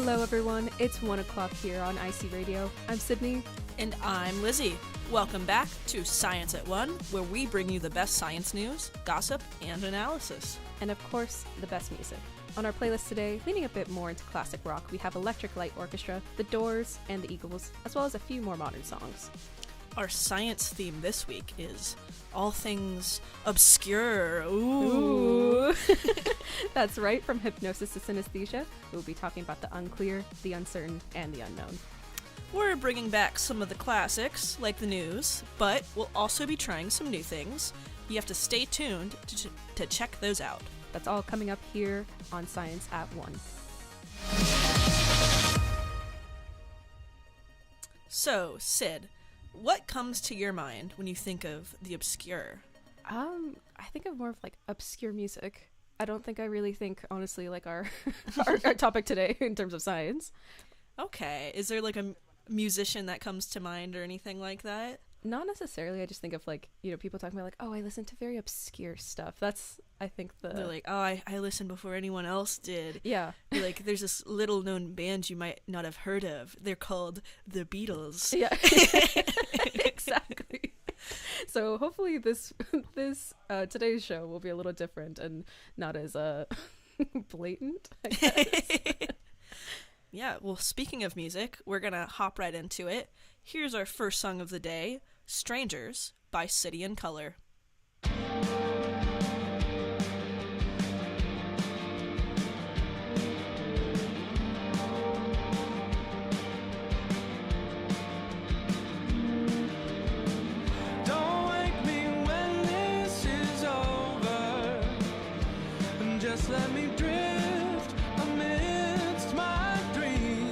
Hello everyone, it's 1 o'clock here on IC Radio. I'm Sydney. And I'm Lizzy. Welcome back to Science at 1, where we bring you the best science news, gossip, and analysis. And of course, the best music. On our playlist today, leaning a bit more into classic rock, we have Electric Light Orchestra, The Doors, and The Eagles, as well as a few more modern songs. Our science theme this week is all things obscure. Ooh. That's right, from hypnosis to synesthesia, we'll be talking about the unclear, the uncertain, and the unknown. We're bringing back some of the classics, like the news, but we'll also be trying some new things. You have to stay tuned to check those out. That's all coming up here on Science at 1. So, Sid, what comes to your mind when you think of the obscure? I think of more of like obscure music. I don't think I really think, honestly, like our topic today in terms of science. Okay. Is there like a musician that comes to mind or anything like that? Not necessarily. I just think of like, people talking about like, oh, I listen to very obscure stuff. That's, I think They're like, oh, I listened before anyone else did. Yeah. Like, there's this little known band you might not have heard of. They're called the Beatles. Yeah. Exactly. So hopefully this today's show will be a little different and not as blatant, I guess. Yeah, well, speaking of music, we're gonna hop right into it. Here's our first song of the day, Strangers by City and Colour. Don't wake me when this is over, and just let me drift amidst my dreams.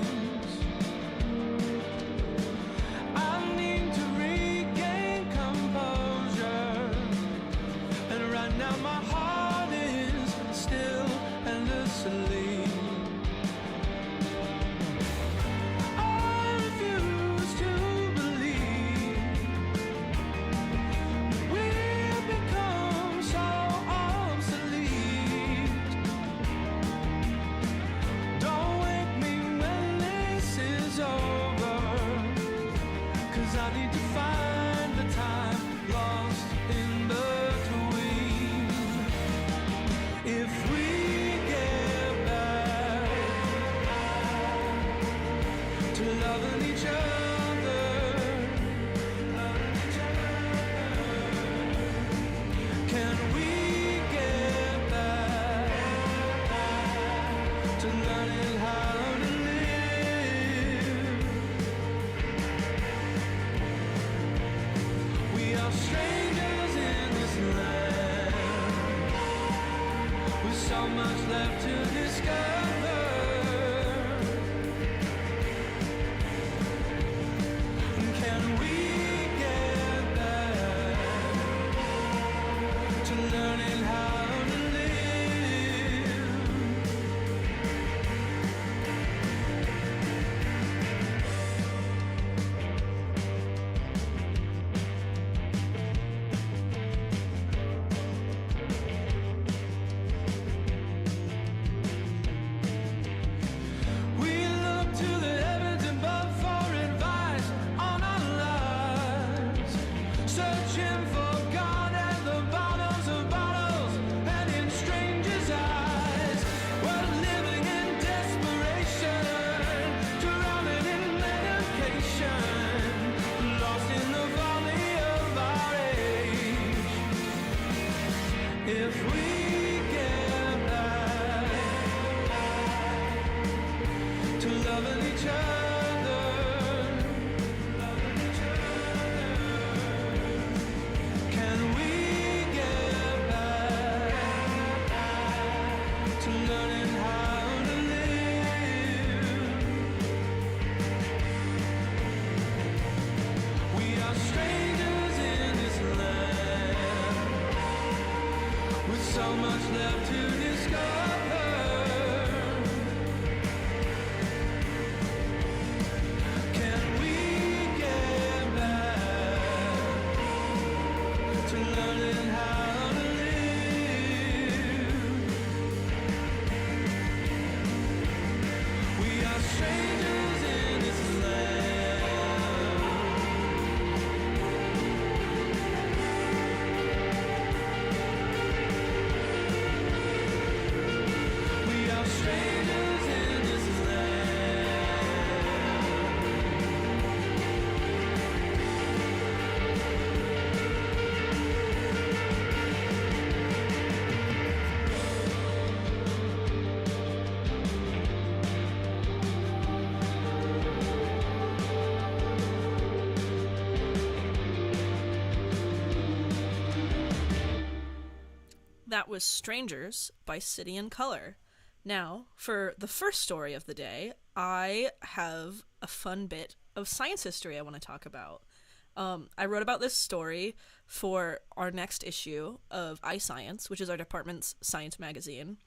I need to regain composure, and right now my heart is still and asleep. I refuse to believe we've become so obsolete. Don't wake me when this is over, 'cause I need to find the time lost in between. If we get back to loving each other, can we get back to learning how to live? We are strangers in this land, with so much left to discover. Can we get back to learning how to live? We look to the heavens above for advice on our lives, searching for God at the bottoms of bottles and in strangers' eyes. We're living in desperation, drowning in medication, lost in the folly of our age. If we get back to loving each other, can we get back to learning how to live? We are strangers in this land, with so much left to discover. Can we get back to learning how to live? We are that was Strangers by City and Color. Now, for the first story of the day, I have a fun bit of science history I want to talk about. I wrote about this story for our next issue of iScience, which is our department's science magazine.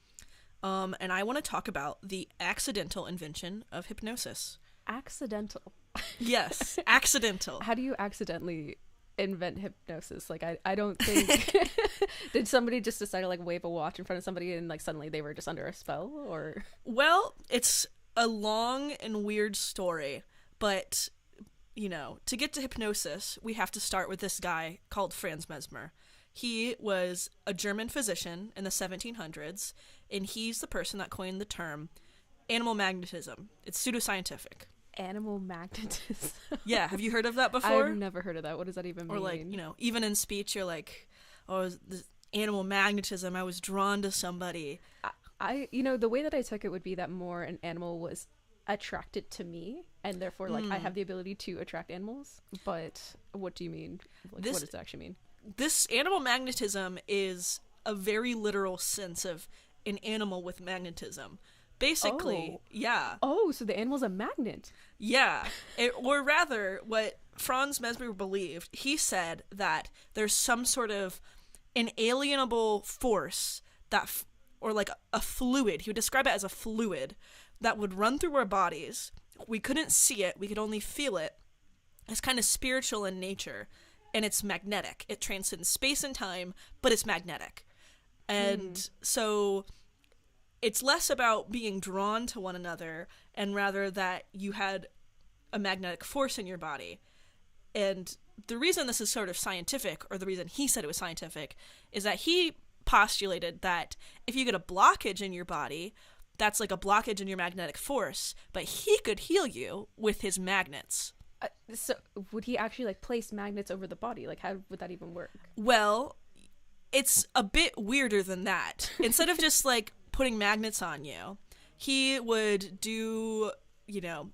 And I want to talk about the accidental invention of hypnosis. Accidental. Yes, accidental. How do you accidentally invent hypnosis? Like, I don't think... Did somebody just decide to, like, wave a watch in front of somebody and, like, suddenly they were just under a spell, or... Well, it's a long and weird story, but, you know, to get to hypnosis, we have to start with this guy called Franz Mesmer. He was a German physician in the 1700s, and he's the person that coined the term animal magnetism. It's pseudoscientific. Animal magnetism. Yeah, have you heard of that before? I've never heard of that. What does that even mean? Or, like, you know, even in speech, you're like, oh, this animal magnetism, I was drawn to somebody. You know, the way that I took it would be that more an animal was attracted to me, and therefore, like, I have the ability to attract animals. But what do you mean? Like, what does it actually mean? This animal magnetism is a very literal sense of an animal with magnetism. Basically, yeah. Oh, so the animal's a magnet. Yeah. Or rather, what Franz Mesmer believed, he said that there's some sort of inalienable force that, or like a fluid, he would describe it as a fluid, that would run through our bodies. We couldn't see it, we could only feel it. It's kind of spiritual in nature, and it's magnetic. It transcends space and time, but it's magnetic. And so... it's less about being drawn to one another, and rather that you had a magnetic force in your body. And the reason this is sort of scientific, or the reason he said it was scientific, is that he postulated that if you get a blockage in your body, that's like a blockage in your magnetic force, but he could heal you with his magnets. So would he actually, like, place magnets over the body? Like, how would that even work? Well, it's a bit weirder than that. Instead of just, like, putting magnets on you, he would do, you know,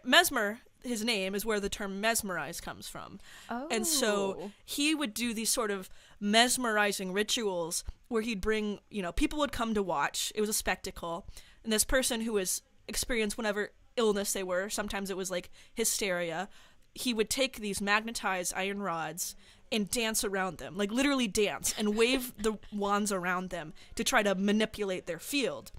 Mesmer, his name is where the term mesmerize comes from. Oh. And so he would do these sort of mesmerizing rituals where he'd bring, you know, people would come to watch. It was a spectacle. And this person who was experienced whatever illness they were, sometimes it was like hysteria, he would take these magnetized iron rods and dance around them, like literally dance, and wave the wands around them to try to manipulate their field.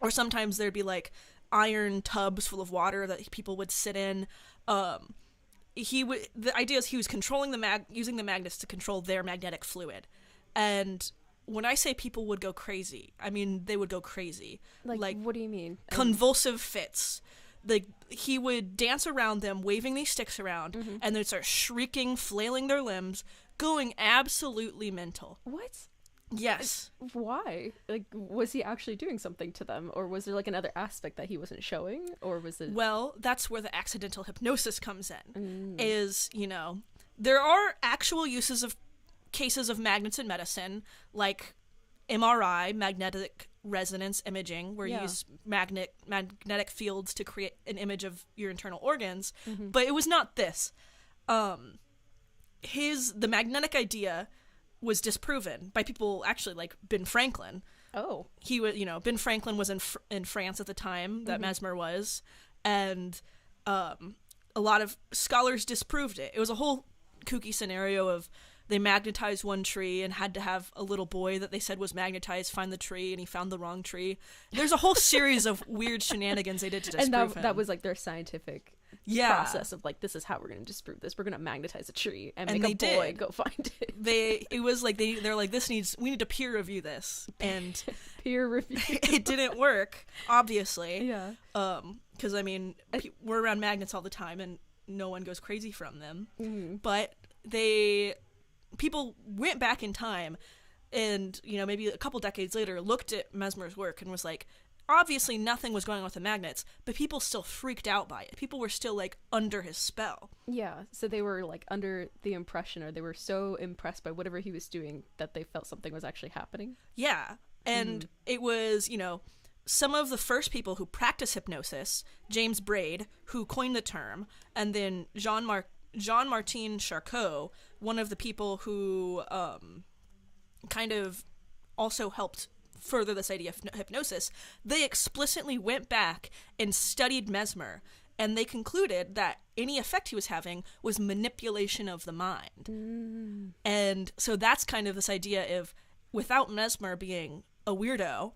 Or sometimes there'd be like iron tubs full of water that people would sit in. The idea is he was controlling using the magnets to control their magnetic fluid. And when I say people would go crazy, I mean they would go crazy. Like what do you mean? Convulsive fits. Like, he would dance around them, waving these sticks around, and they'd start shrieking, flailing their limbs, going absolutely mental. What? Yes. Why? Like, was he actually doing something to them? Or was there, like, another aspect that he wasn't showing? Or was it... Well, that's where the accidental hypnosis comes in. Is, you know, there are actual cases of magnets in medicine, like MRI, magnetic resonance imaging, where you use magnetic fields to create an image of your internal organs, but it was not this. The magnetic idea was disproven by people actually like Ben Franklin. Oh, he was, you know, Ben Franklin was in France at the time that Mesmer was, and a lot of scholars disproved it. It was a whole kooky scenario of they magnetized one tree and had to have a little boy that they said was magnetized find the tree, and he found the wrong tree. There's a whole series of weird shenanigans they did to disprove and him. that was like their scientific process of like, this is how we're going to disprove this. We're going to magnetize a tree and make a boy go find it. It was like they're like, we need to peer review this, and peer review. It didn't work, obviously. Yeah. Because I mean, we're around magnets all the time, and no one goes crazy from them. But people went back in time and, you know, maybe a couple decades later looked at Mesmer's work and was like, obviously nothing was going on with the magnets, but people still freaked out by it. People were still like under his spell. Yeah, so they were like under the impression, or they were so impressed by whatever he was doing that they felt something was actually happening. Yeah, and it was, you know, some of the first people who practiced hypnosis, James Braid, who coined the term, and then Jean-Martin Charcot, one of the people who kind of also helped further this idea of hypnosis, they explicitly went back and studied Mesmer, and they concluded that any effect he was having was manipulation of the mind. And so that's kind of this idea of, without Mesmer being a weirdo,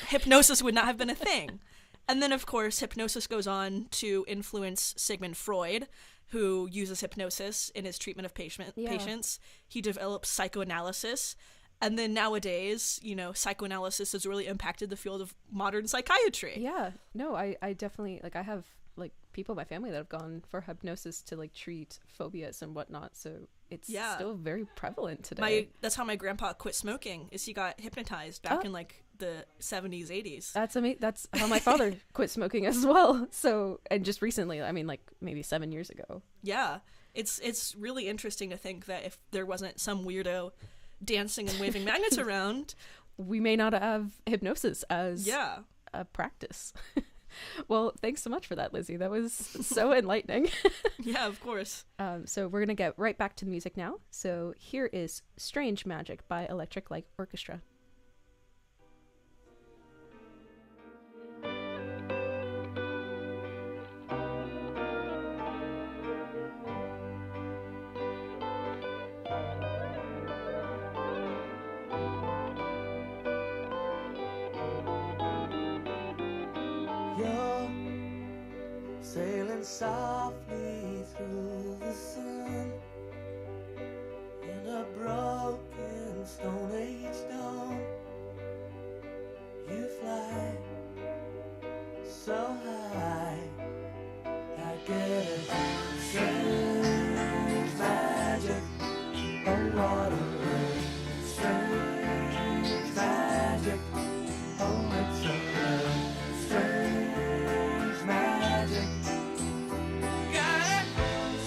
hypnosis would not have been a thing. And then, of course, hypnosis goes on to influence Sigmund Freud, who uses hypnosis in his treatment of patients. He develops psychoanalysis. And then nowadays, you know, psychoanalysis has really impacted the field of modern psychiatry. Yeah. No, I definitely, like, I have, like, people in my family that have gone for hypnosis to, like, treat phobias and whatnot. So it's still very prevalent today. That's how my grandpa quit smoking, is he got hypnotized back in, like, the 70s, 80s. That's amazing. That's how my father quit smoking as well. So, and just recently, I mean, like, maybe 7 years ago. Yeah. It's really interesting to think that if there wasn't some weirdo dancing and waving magnets around, we may not have hypnosis as a practice. Well, thanks so much for that, Lizzy. That was so enlightening. Yeah, of course. So we're gonna get right back to the music now. So here is Strange Magic by Electric Light Orchestra. You're sailing softly through the sun in a broken Stone Age dawn. You fly so high, I get a strange magic. Oh, what a strange magic. Oh, it's a strange magic. Got it?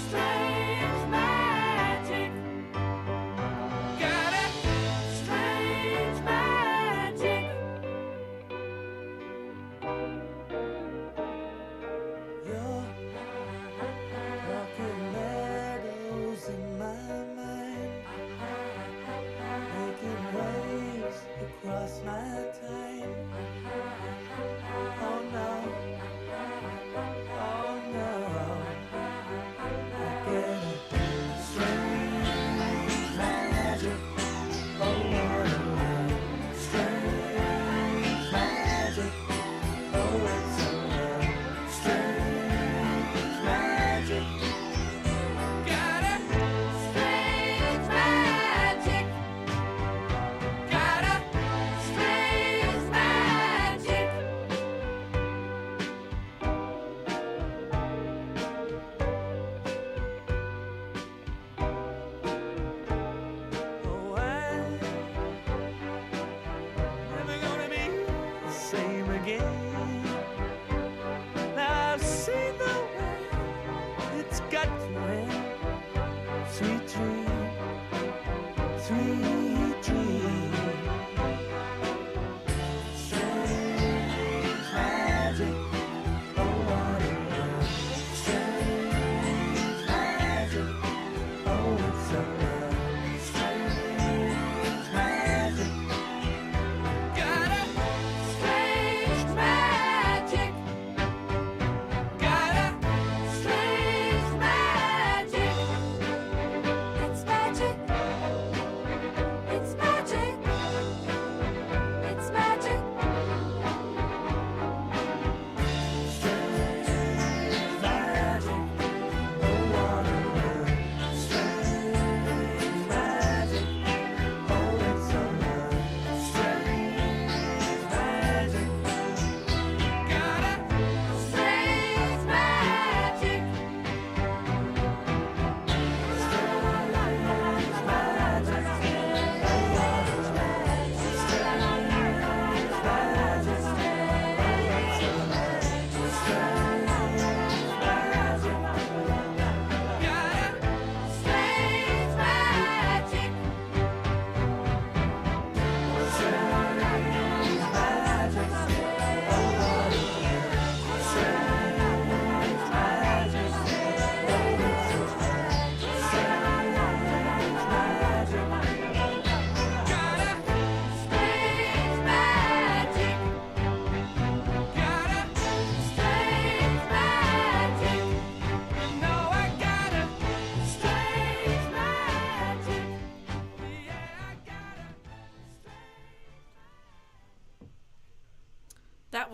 Strange magic. Got it? Strange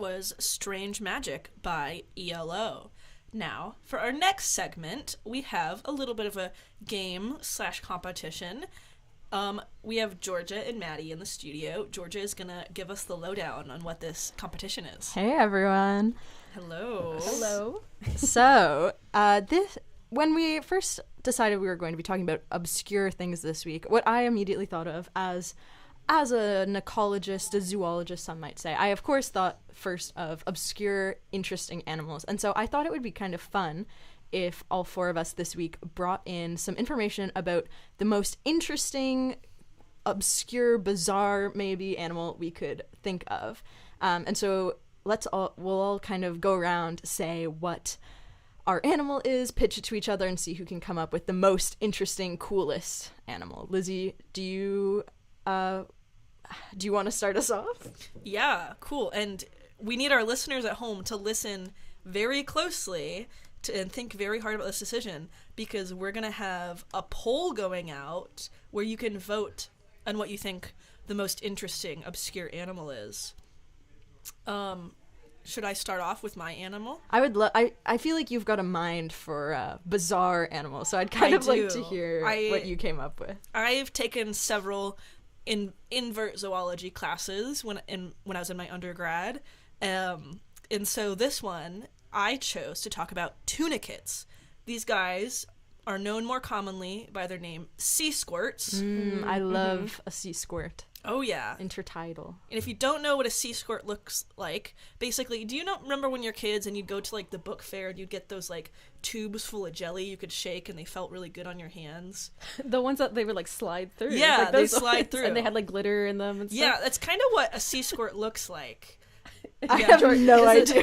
was Strange Magic by ELO. Now, for our next segment, we have a little bit of a game/competition. We have Georgia and Maddie in the studio. Georgia is gonna give us the lowdown on what this competition is. Hey everyone. Hello. Hello. So, when we first decided we were going to be talking about obscure things this week, what I immediately thought of as an ecologist, a zoologist, some might say, I of course thought first of obscure, interesting animals. And so I thought it would be kind of fun if all four of us this week brought in some information about the most interesting, obscure, bizarre, maybe, animal we could think of. And so we'll all kind of go around, say what our animal is, pitch it to each other, and see who can come up with the most interesting, coolest animal. Lizzie, do you want to start us off? Yeah, cool. And we need our listeners at home to listen very closely and think very hard about this decision, because we're going to have a poll going out where you can vote on what you think the most interesting obscure animal is. Should I start off with my animal? I feel like you've got a mind for bizarre animals, so I'd kind of like to hear what you came up with. I've taken several invert zoology classes when I was in my undergrad, and so this one I chose to talk about tunicates. These guys are known more commonly by their name sea squirts. I love a sea squirt. Oh yeah, intertidal. And if you don't know what a sea squirt looks like, basically, do you not remember when you're kids and you'd go to like the book fair and you'd get those like tubes full of jelly you could shake and they felt really good on your hands? The ones that they would like slide through. Yeah, like, they slide through, and they had like glitter in them and stuff. Yeah, that's kind of what a sea squirt looks like. I have no idea.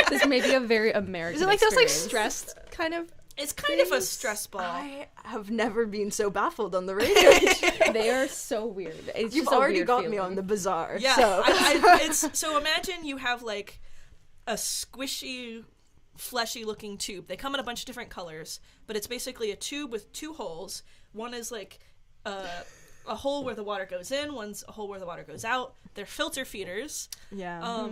This may be a very American Is it like experience. those like stressed kind of? It's kind of a stress ball. I have never been so baffled on the radio. They are so weird. It's You've just a already weird got feeling. me on the bizarre. Yeah, So. So imagine you have like a squishy, fleshy looking tube. They come in a bunch of different colors, but it's basically a tube with two holes. One is like a hole where the water goes in, one's a hole where the water goes out. They're filter feeders. Yeah.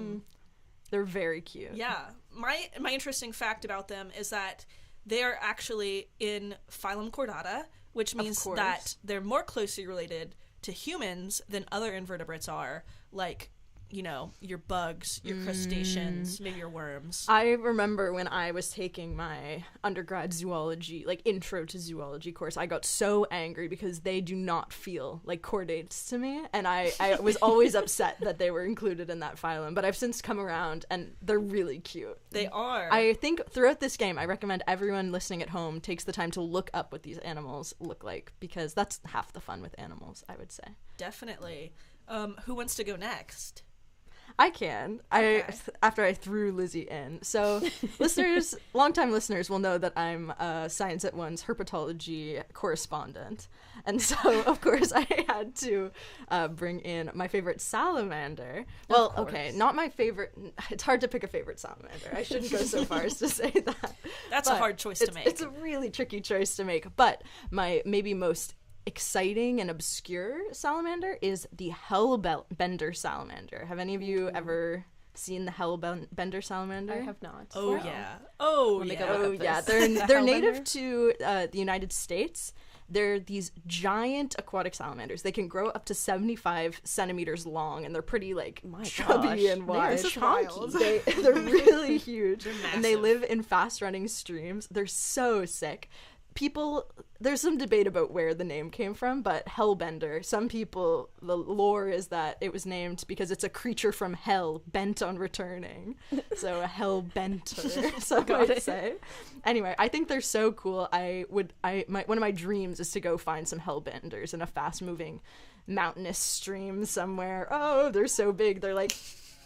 They're very cute. Yeah. My interesting fact about them is that they are actually in phylum Chordata, which means that they're more closely related to humans than other invertebrates are, like, you know, your bugs, your crustaceans, maybe your worms. I remember when I was taking my undergrad zoology, like intro to zoology course, I got so angry because they do not feel like chordates to me, and I was always upset that they were included in that phylum, but I've since come around and they're really cute. They are. I think throughout this game, I recommend everyone listening at home takes the time to look up what these animals look like, because that's half the fun with animals, I would say. Definitely. Who wants to go next? I can. Okay. After I threw Lizzie in. So longtime listeners will know that I'm a Science at One's herpetology correspondent. And so, of course, I had to bring in my favorite salamander. Well, okay, not my favorite. It's hard to pick a favorite salamander. I shouldn't go so far as to say that. That's a hard choice to make. It's a really tricky choice to make. But my maybe most exciting and obscure salamander is the hellbender salamander. Have any of you ever seen the hellbender salamander? I have not. Oh, yeah. Oh, Let me yeah. go look Oh up yeah, this. they're native to the United States. They're these giant aquatic salamanders. They can grow up to 75 centimeters long, and they're pretty like chubby gosh. and wide. They're wild. They're really huge, They're and they massive. live in fast-running streams. They're so sick. There's some debate about where the name came from, but hellbender, some people, the lore is that it was named because it's a creature from hell bent on returning. So a hellbenter, some might say. Anyway, I think they're so cool. One of my dreams is to go find some hellbenders in a fast-moving mountainous stream somewhere. Oh, they're so big. They're like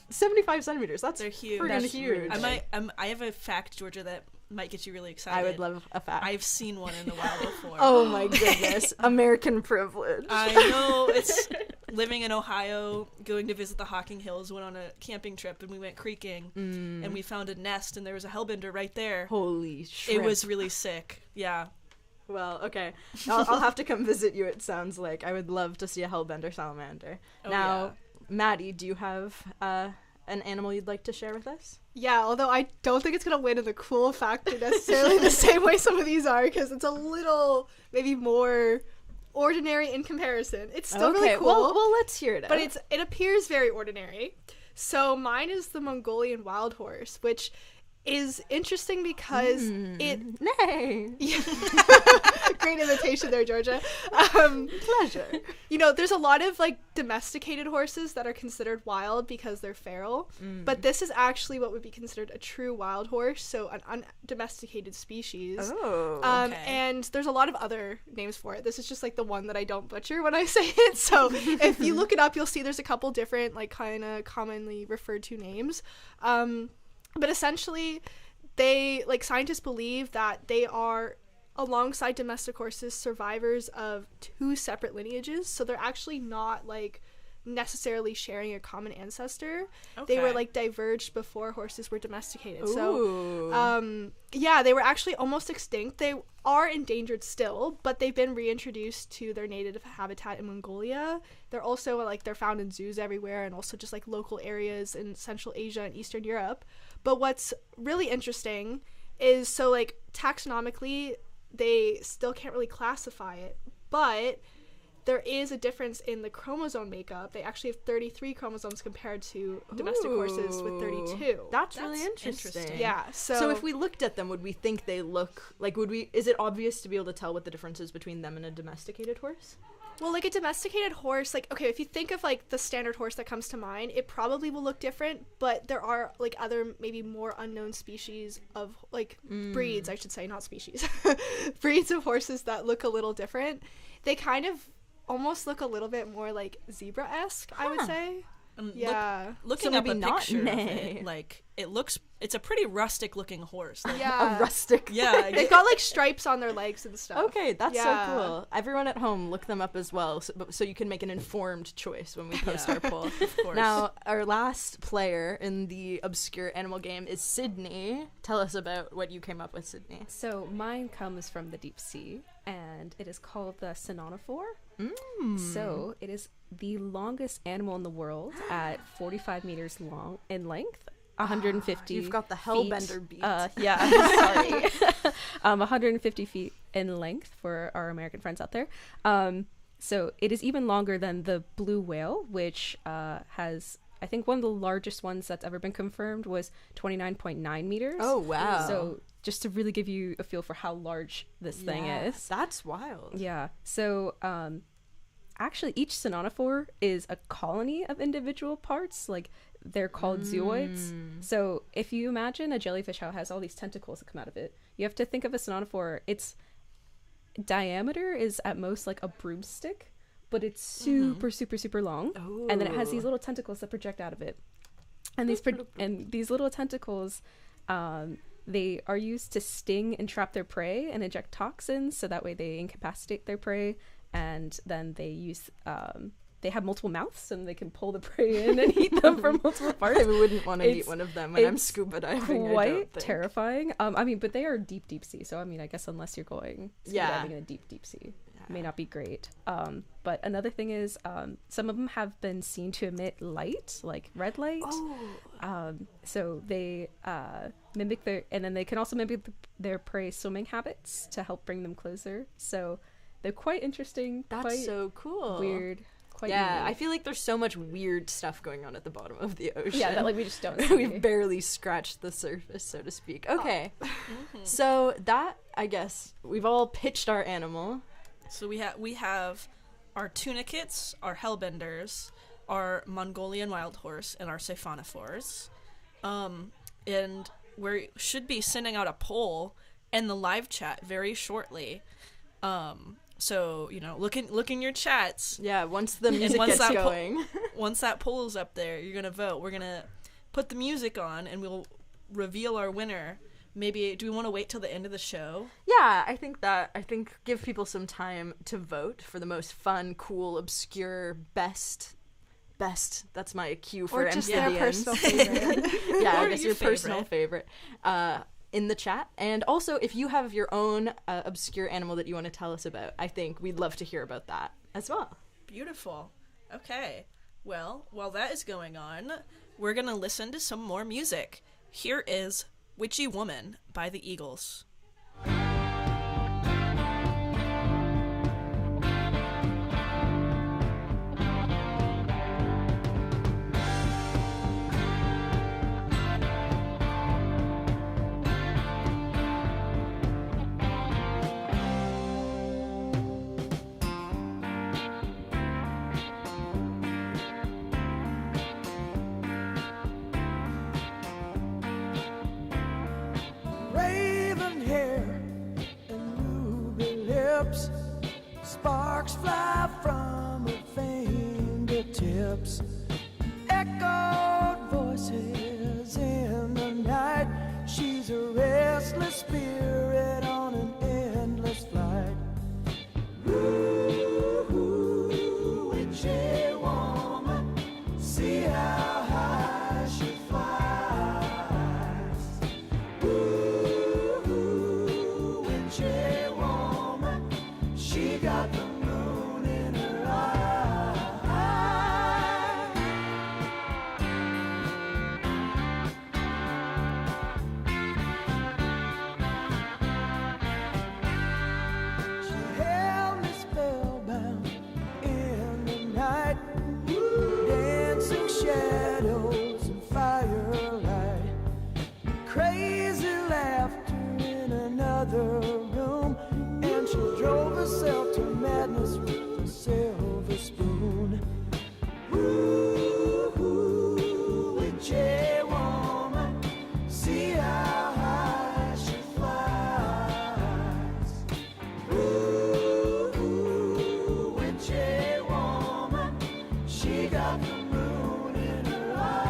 75 centimeters. They're huge. Friggin' That's huge. really I have a fact, Georgia, that might get you really excited. I would love a fact. I've seen one in the wild before. Oh my goodness. American privilege. I know. It's living in Ohio, going to visit the Hocking Hills, went on a camping trip, and we went creeking, and we found a nest, and there was a hellbender right there. Holy shrimp. It was really sick. Yeah. Well, okay. I'll have to come visit you, it sounds like. I would love to see a hellbender salamander. Oh, now, yeah. Maddie, do you have an animal you'd like to share with us? Yeah, although I don't think it's going to win in the cool factor necessarily the same way some of these are, because it's a little maybe more ordinary in comparison. It's still really cool. Well, let's hear it out. But it appears very ordinary. So mine is the Mongolian wild horse, which is interesting because it... Nay. Great imitation there, Georgia. Pleasure. You know, there's a lot of like domesticated horses that are considered wild because they're feral, but this is actually what would be considered a true wild horse, so an undomesticated species. Oh, okay. And there's a lot of other names for it. This is just like the one that I don't butcher when I say it. So if you look it up, you'll see there's a couple different like kind of commonly referred to names. But essentially, scientists believe that they are, alongside domestic horses, survivors of two separate lineages. So they're actually not like necessarily sharing a common ancestor. Okay. They were like diverged before horses were domesticated. Ooh. So yeah, they were actually almost extinct. They are endangered still, but they've been reintroduced to their native habitat in Mongolia. They're also like they're found in zoos everywhere, and also just like local areas in Central Asia and Eastern Europe. But what's really interesting is, so like taxonomically they still can't really classify it, but there is a difference in the chromosome makeup. They actually have 33 chromosomes compared to domestic horses with 32. That's really interesting. Yeah. So if we looked at them, would we think they look like, is it obvious to be able to tell what the difference is between them and a domesticated horse? Well, like a domesticated horse, like, okay, if you think of like the standard horse that comes to mind, it probably will look different, but there are like other maybe more unknown species of like breeds, I should say, not species, breeds of horses that look a little different. They kind of almost look a little bit more like zebra-esque, I would say. Yeah. Looking So up a maybe not picture of nay. it, like it's a pretty rustic looking horse. Like, Yeah. A rustic. yeah. They've got like stripes on their legs and stuff. Okay, that's Yeah. so cool. Everyone at home, look them up as well, so you can make an informed choice when we post Yeah. our poll. Of course. Now, our last player in the obscure animal game is Sydney. Tell us about what you came up with, Sydney. So mine comes from the deep sea, and it is called the Sinonophore. So it is the longest animal in the world at 45 meters long in length, 150. You've got the feet, hellbender beat. Yeah, sorry. 150 feet in length for our American friends out there. So it is even longer than the blue whale, which has, I think, one of the largest ones that's ever been confirmed was 29.9 meters. Oh, wow. So just to really give you a feel for how large this thing is. That's wild. Yeah. So actually each Sinonophore is a colony of individual parts. Like, they're called zooids. So if you imagine a jellyfish, how it has all these tentacles that come out of it, you have to think of a Sinonophore. Its diameter is at most like a broomstick, but it's super, super, super long. And then it has these little tentacles that project out of it. And these little tentacles, they are used to sting and trap their prey and inject toxins, so that way they incapacitate their prey. And then they use they have multiple mouths, and they can pull the prey in and eat them from multiple parts. I wouldn't want to eat one of them when I'm scuba diving. Quite terrifying. I mean, but they are deep sea, so I mean, I guess unless you're going scuba diving in a deep sea, it may not be great. But another thing is, some of them have been seen to emit light, like red light. So they mimic and then they can also mimic their prey swimming habits to help bring them closer. So they're quite interesting. That's quite so cool. weird. Quite Yeah, unique. I feel like there's so much weird stuff going on at the bottom of the ocean. Yeah, that like we just don't see. We've barely scratched the surface, so to speak. Okay. So that, I guess, we've all pitched our animal. So we have our tunicates, our hellbenders, our Mongolian wild horse, and our siphonophores. And we should be sending out a poll in the live chat very shortly. So, you know, look in your chats. Yeah, once the music once gets that going. Once that poll is up there, you're gonna vote. We're gonna put the music on, and we'll reveal our winner. Maybe, do we want to wait till the end of the show? Yeah, I think give people some time to vote for the most fun, cool, obscure, best. That's my cue for Or just amphibians. their personal favorite. Yeah, Or I guess your your personal favorite. In the chat. And also, if you have your own obscure animal that you want to tell us about, I think we'd love to hear about that as well. Beautiful. Okay. Well, while that is going on, we're going to listen to some more music. Here is Witchy Woman by the Eagles. Raven hair and ruby lips, sparks fly from her fingertips, echoed voices in the night. She's a restless spirit on an endless flight. Ooh, witchy woman, see how high she flies. Ooh, witchy woman, she got the moon in her eye. She held me spellbound in the night, dancing shadows and firelight, crazy laughter in another room, and she drove herself to madness with a silver spoon. Ooh, witchy woman, see how high she flies. Ooh, witchy woman, she got the moon in her eye.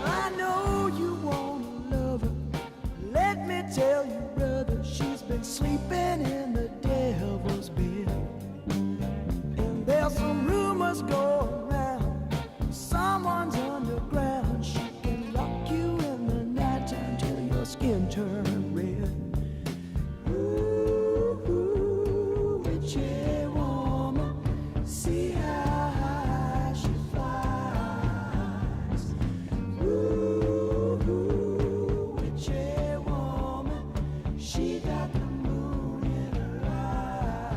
I know you want to love her. Let me tell you, brother, she's been sleeping in the devil's bed. And there's some rumors going around, someone's underground. She can lock you in the nighttime till your skin turns red. Ooh, witchy woman, see how high she flies. Ooh, witchy woman, she got the moon in her eye.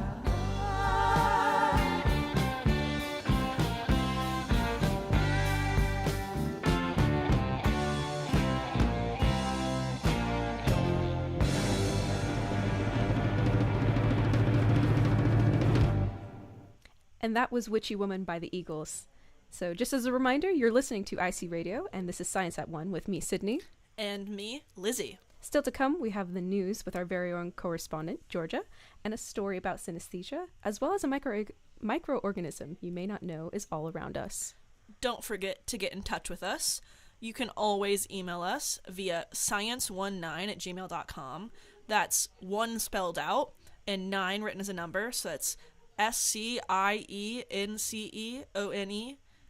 And that was Witchy Woman by the Eagles. So just as a reminder, you're listening to IC Radio, and this is Science at 1 with me, Sydney. And me, Lizzie. Still to come, we have the news with our very own correspondent, Georgia, and a story about synesthesia, as well as a microorganism you may not know is all around us. Don't forget to get in touch with us. You can always email us via science19@gmail.com. That's 1 spelled out and 9 written as a number, so that's SCIENCEONE,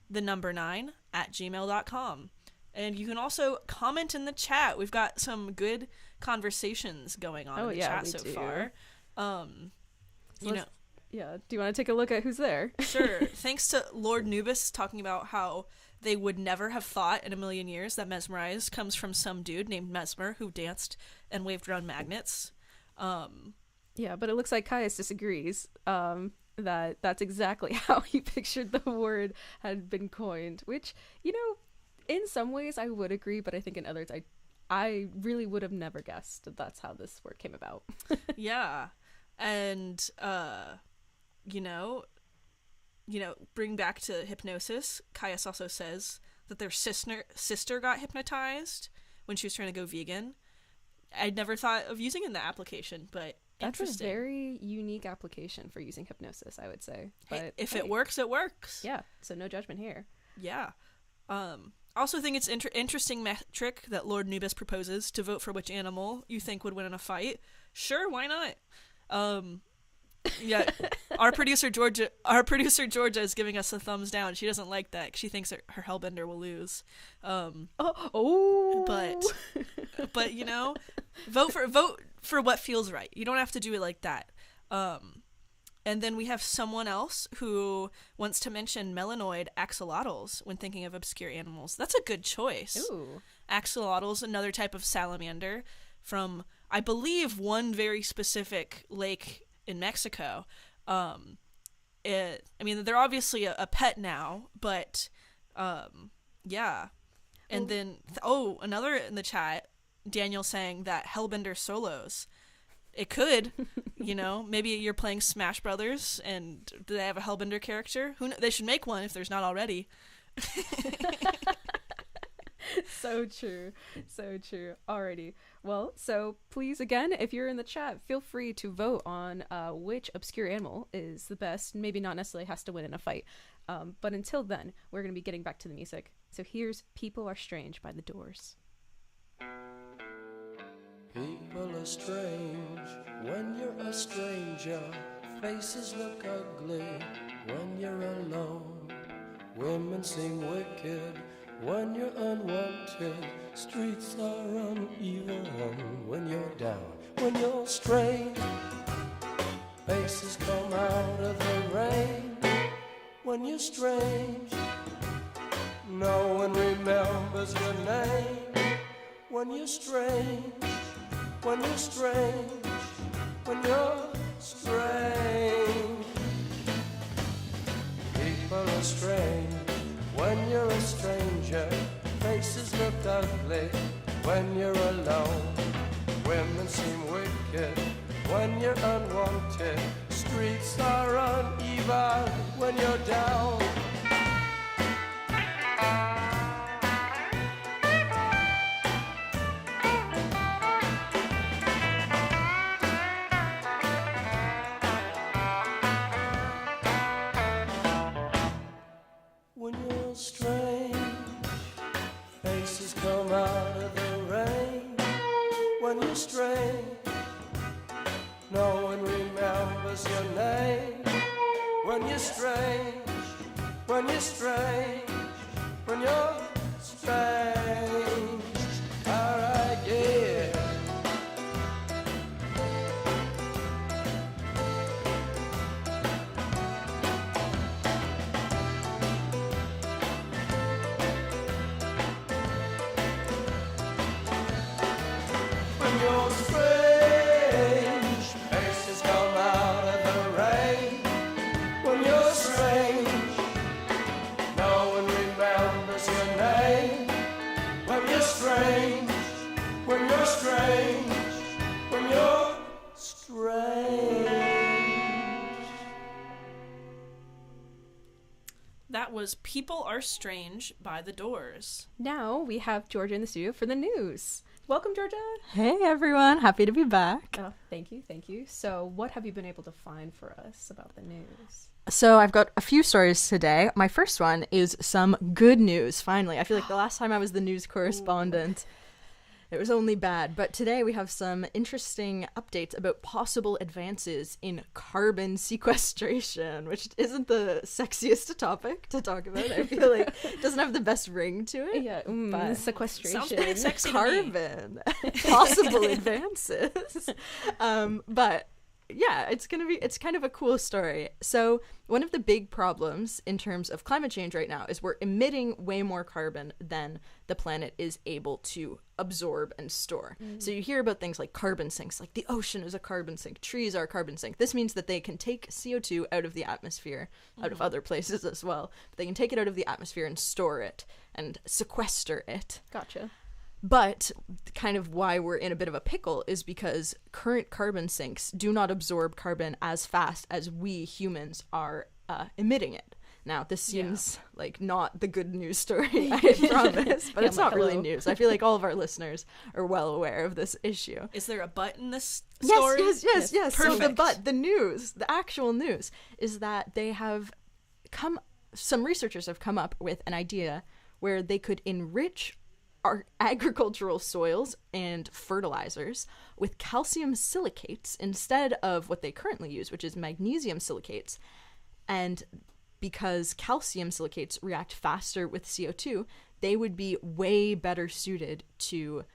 the number 9@gmail.com. And you can also comment in the chat. We've got some good conversations going on in the chat so far. Yeah. Do you want to take a look at who's there? Sure. Thanks to Lord Nubis talking about how they would never have thought in a million years that mesmerize comes from some dude named Mesmer who danced and waved around magnets. Yeah, but it looks like Caius disagrees. That's exactly how he pictured the word had been coined, which, in some ways I would agree, but I think in others I really would have never guessed that that's how this word came about. Yeah. And, bring back to hypnosis, Caius also says that their sister got hypnotized when she was trying to go vegan. I'd never thought of using it in the application, but That's a interesting. very unique application for using hypnosis, I would say. But If it works, it works. Yeah, so no judgment here. Yeah. Also think it's interesting metric that Lord Nubis proposes to vote for which animal you think would win in a fight. Sure, why not? Yeah, our producer Georgia is giving us a thumbs down. She doesn't like that. She thinks her Hellbender will lose. But vote for what feels right. You don't have to do it like that. And then we have someone else who wants to mention melanoid axolotls when thinking of obscure animals. That's a good choice. Ooh. Axolotls, another type of salamander from, I believe, one very specific lake in Mexico. They're obviously a pet now, but yeah. And then another in the chat, Daniel saying that Hellbender solos. It could, maybe you're playing Smash Brothers and do they have a Hellbender character? They should make one if there's not already. So true. Alrighty. Well, so please, again, if you're in the chat, feel free to vote on which obscure animal is the best. Maybe not necessarily has to win in a fight. But until then, we're going to be getting back to the music. So here's People Are Strange by The Doors. People are strange when you're a stranger. Faces look ugly when you're alone. Women seem wicked when you're unwanted. Streets are uneven when you're down. When you're strange, faces come out of the rain. When you're strange, no one remembers your name. When you're strange, when you're strange, when you're strange. People are strange when you're a stranger. Faces look ugly when you're alone. Women seem wicked when you're unwanted. Streets are uneven when you're down. When you're strange, faces come out of the rain. When you're strange, no one remembers your name. When you're strange, when you're strange, when you're strange. Alright, yeah. When you're strange, faces come out of the rain. When you're strange, no one remembers your name. When you're strange, when you're strange, when you're strange. That was People Are Strange by The Doors. Now we have Georgia in the studio for the news. Welcome, Georgia. Hey everyone, happy to be back. Oh, thank you. So what have you been able to find for us about the news? So I've got a few stories today. My first one is some good news, finally. I feel like the last time I was the news correspondent, it was only bad. But today we have some interesting updates about possible advances in carbon sequestration, which isn't the sexiest topic to talk about. I feel like it doesn't have the best ring to it. Yeah, but sequestration. Sounds pretty sexy to me. Carbon. Possible advances. But yeah, it's kind of a cool story. So one of the big problems in terms of climate change right now is we're emitting way more carbon than the planet is able to absorb and store. So you hear about things like carbon sinks, like the ocean is a carbon sink, trees are a carbon sink. This means that they can take CO2 out of the atmosphere, out of other places as well. But they can take it out of the atmosphere and store it and sequester it. Gotcha. But kind of why we're in a bit of a pickle is because current carbon sinks do not absorb carbon as fast as we humans are emitting it. Now, this seems like not the good news story, I promise, but it's not really news. I feel like all of our listeners are well aware of this issue. Is there a but in this story? Yes. So Perfect. the news, the actual news, is that some researchers have come up with an idea where they could enrich our agricultural soils and fertilizers with calcium silicates instead of what they currently use, which is magnesium silicates. And because calcium silicates react faster with CO2, they would be way better suited to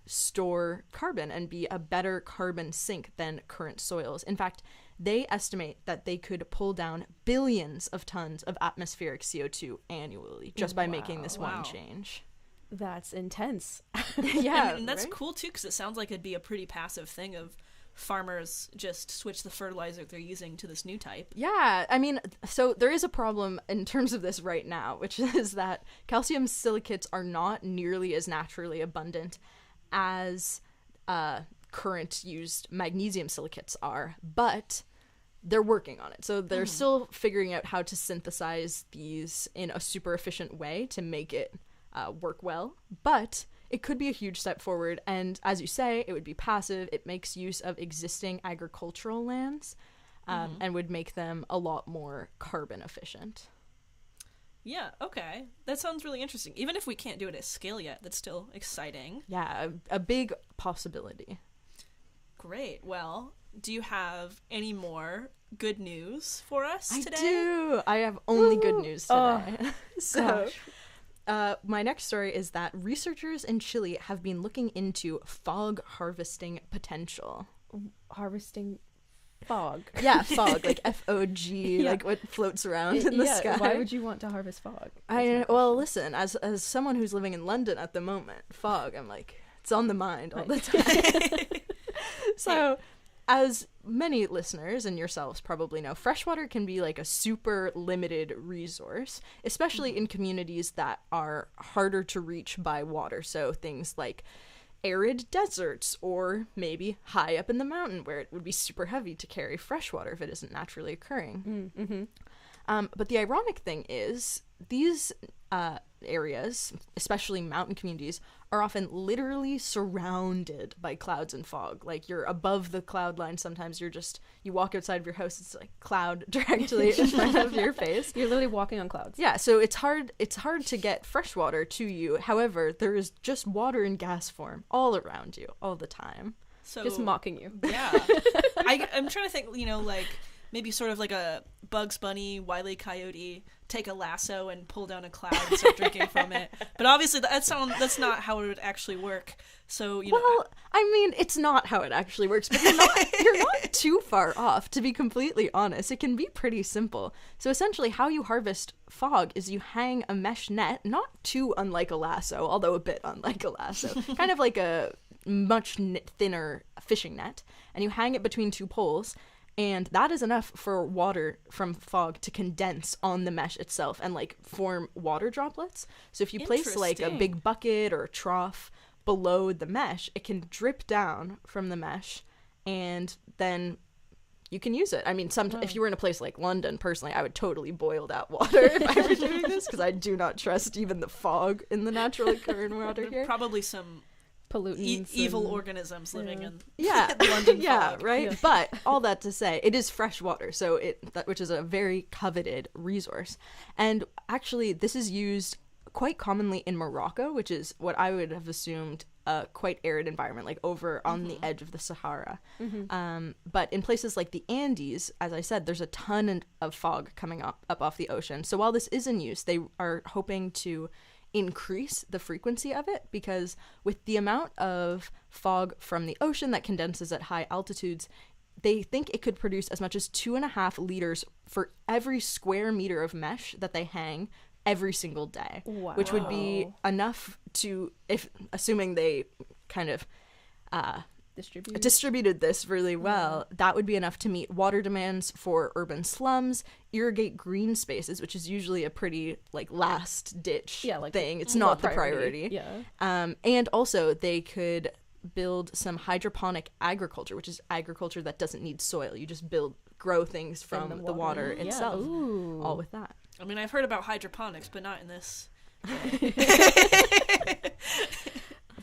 store carbon and be a better carbon sink than current soils. In fact, they estimate that they could pull down billions of tons of atmospheric CO2 annually just by making this one change. That's intense. Yeah, and that's right? cool too, because it sounds like it'd be a pretty passive thing of farmers just switch the fertilizer they're using to this new type. Yeah, I mean, so there is a problem in terms of this right now, which is that calcium silicates are not nearly as naturally abundant as current used magnesium silicates are, but they're working on it. So they're still figuring out how to synthesize these in a super efficient way to make it work well, but it could be a huge step forward. And as you say, it would be passive. It makes use of existing agricultural lands and would make them a lot more carbon efficient. Yeah, okay. That sounds really interesting. Even if we can't do it at scale yet, that's still exciting. Yeah, a big possibility. Great. Well, do you have any more good news for us today? I do. I have only good news today. My next story is that researchers in Chile have been looking into fog harvesting potential. Harvesting fog. Yeah, fog, like F-O-G, like what floats around in the sky. Why would you want to harvest fog? Well, listen, as someone who's living in London at the moment, fog, I'm like, it's on the mind all the time. So, as many listeners and yourselves probably know, freshwater can be like a super limited resource, especially in communities that are harder to reach by water. So things like arid deserts, or maybe high up in the mountain where it would be super heavy to carry freshwater if it isn't naturally occurring. But the ironic thing is these areas, especially mountain communities, are often literally surrounded by clouds and fog. Like, you're above the cloud line. Sometimes you walk outside of your house, it's like cloud directly in front of your face. You're literally walking on clouds. Yeah, so it's hard to get fresh water to you. However, there is just water in gas form all around you all the time. So Just mocking you. Yeah. I'm trying to think, like maybe sort of like a Bugs Bunny, Wile E. Coyote, take a lasso and pull down a cloud and start drinking from it. But obviously that's not how it would actually work. So, Well, I mean, it's not how it actually works, but you're not too far off, to be completely honest. It can be pretty simple. So essentially how you harvest fog is you hang a mesh net, not too unlike a lasso, although a bit unlike a lasso, kind of like a much thinner fishing net, and you hang it between two poles. And that is enough for water from fog to condense on the mesh itself and like form water droplets. So if you place like a big bucket or a trough below the mesh, it can drip down from the mesh and then you can use it. I mean, if you were in a place like London, personally, I would totally boil that water if I were doing this, because I do not trust even the fog in the naturally occurring water here. Probably some Pollutants. evil organisms living in London fog. Right? Yeah. But all that to say, it is fresh water, so which is a very coveted resource. And actually, this is used quite commonly in Morocco, which is what I would have assumed a quite arid environment, like over on the edge of the Sahara. But in places like the Andes, as I said, there's a ton of fog coming up off the ocean. So while this is in use, they are hoping to increase the frequency of it, because with the amount of fog from the ocean that condenses at high altitudes, they think it could produce as much as 2.5 liters for every square meter of mesh that they hang every single day, which would be enough to, if assuming they kind of distributed this really well, that would be enough to meet water demands for urban slums, irrigate green spaces, which is usually a pretty like last ditch thing. It's not the priority. And also they could build some hydroponic agriculture, which is agriculture that doesn't need soil. You just grow things from the water itself. All with that. I mean, I've heard about hydroponics, but not in this.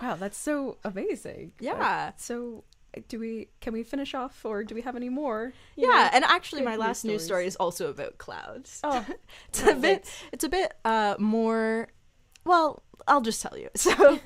Wow, that's so amazing. Yeah. So can we finish off, or do we have any more? And actually my good last news stories. story is also about clouds. Oh, it's a bit more, well, I'll just tell you. So